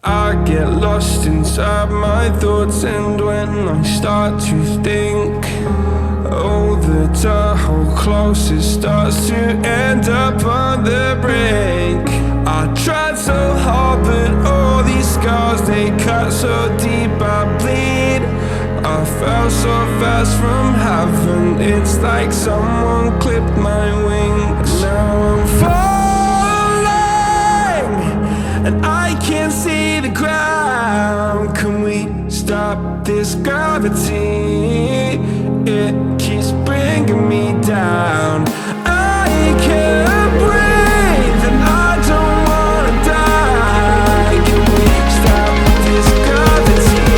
I get lost inside my thoughts, and when I start to think, oh, the door closest starts to end up on the brink. I tried so hard, but all these scars, they cut so deep I bleed. I fell so fast from heaven, it's like someone clipped my wings. Now I'm falling, and I can't see the ground. Can we stop this gravity? It keeps bringing me down. I can't breathe, and I don't wanna die. Can we stop this gravity?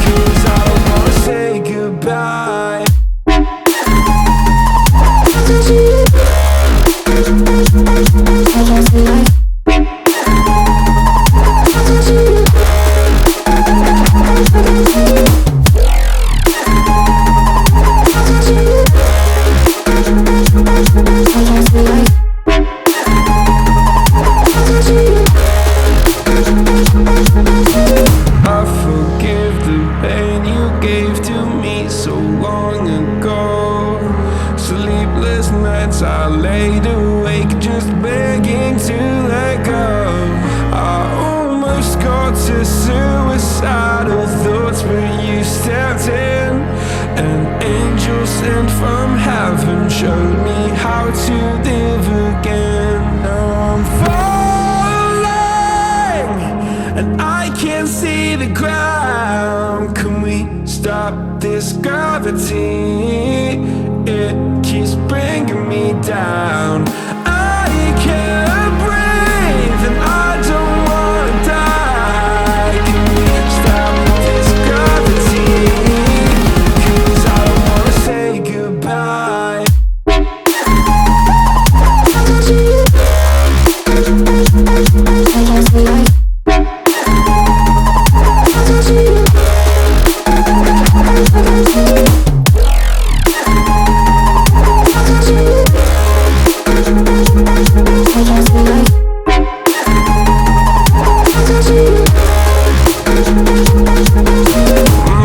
'Cause I don't wanna say goodbye. I forgive the pain you gave to me so long ago. Sleepless nights I laid awake just begging to let go. I almost got to suicidal thoughts, but you stepped in. An angel sent from heaven showed me how to live again. Now I'm falling, and I can't see the ground. Can we stop this gravity? It keeps bringing me down. I can't breathe, and I don't wanna die. Can we stop this gravity? 'Cause I don't wanna say goodbye.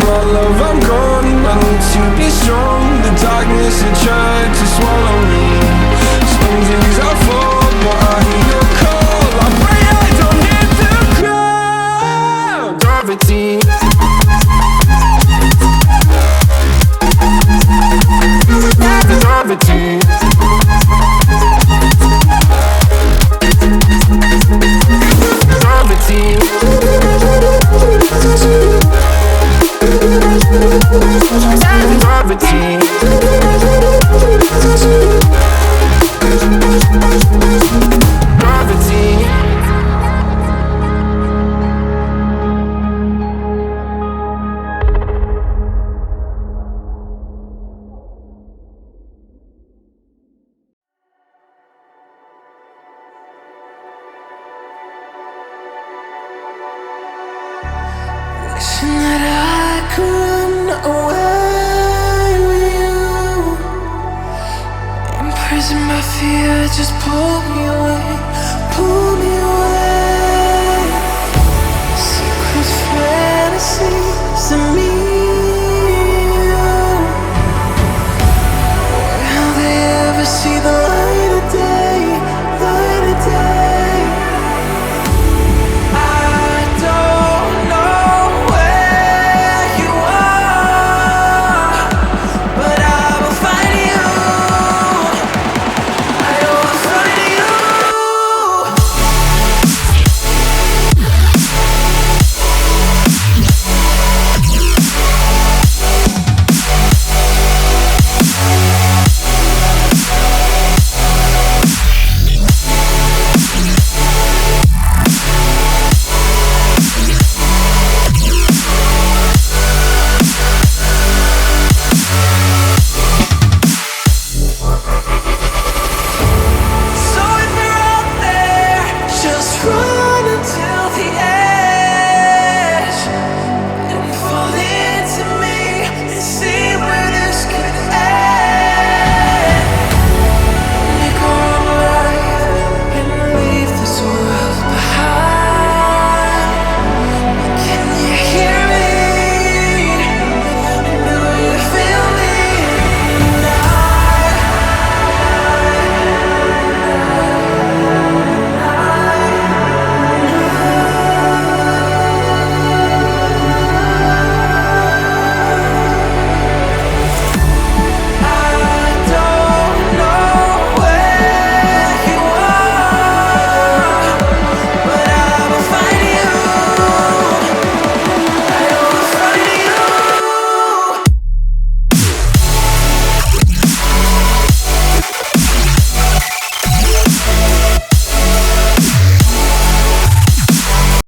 My love, I'm gone, I need to be strong. The darkness, it tried to swallow me. Some days I fall, but I hear your call. I pray I don't hit the ground. Gravity. Gravity. Gravity. Gravity. Gravity. Wishing that I could run away with you. Imprisoned by fear, just pull me